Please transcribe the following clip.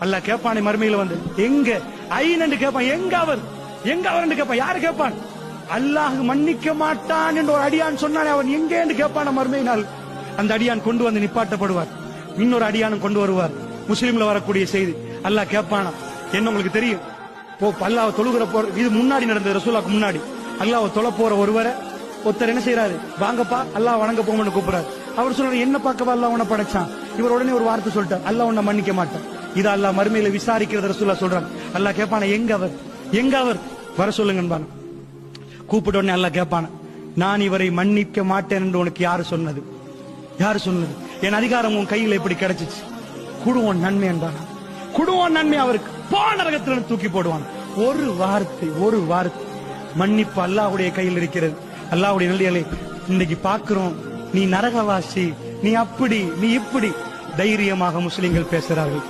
அல்லாஹ் கேட்பானே மறுமையில வந்து, எங்க ஐநண்டு கேட்பான், எங்க அவர் கேட்பான். யாரு கேட்பான்? அல்லாஹ் மன்னிக்க மாட்டான் என்று ஒரு அடியான் சொன்னானே, அவன் எங்கே என்று கேட்பான மறுமையினால். அந்த அடியான் கொண்டு வந்து நிப்பாட்டப்படுவார், இன்னொரு அடியானும் கொண்டு வருவார். முஸ்லிம்ல வரக்கூடிய செய்தி. அல்லாஹ் கேட்பானா, என்ன உங்களுக்கு தெரியும்? அல்லாஹ் தொழுகிற போற, இது முன்னாடி நடந்தது, ரசூலுல்லாஹ்க்கு முன்னாடி. அல்லாஹ் தொழ போற ஒருவரை ஒருத்தர் என்ன செய்யறாரு, வாங்கப்பா அல்லாஹ் வணங்க போங்கன்னு கூப்பிடுறாரு. அவர் சொல்றாரு, என்ன பார்க்கவா அல்லாஹ் உன்னை படைச்சான்? இவர் உடனே ஒரு வார்த்தை சொல்லிட்டார், அல்லாஹ் உன்னை மன்னிக்க மாட்டான். இது அல்லாஹ் மறுமையில விசாரிக்கிறது ரசூலுல்லாஹ் சொல்றாங்க. அல்லாஹ் கேட்பான, எங்க அவர் வர சொல்லுங்க. கூப்பிட்ட உடனே அல்லாஹ் கேட்பான, நான் இவரை மன்னிக்க மாட்டேன் என்று உனக்கு யாரு சொன்னது? என் அதிகாரம் உன் கையில் எப்படி கிடைச்சிச்சு? குடுவோன் நன்மை என்பான், குடுவோன் நன்மை அவருக்கு நரகத்திலிருந்து தூக்கி போடுவான். ஒரு வார்த்தை மன்னிப்பு அல்லாஹ்வுடைய கையில் இருக்கிறது. அல்லாஹ்வுடைய நல்லியலை இன்னைக்கு பார்க்கிறோம். நீ நரகவாசி, நீ அப்படி, நீ இப்படி தைரியமாக முஸ்லிம்கள் பேசுறார்கள்.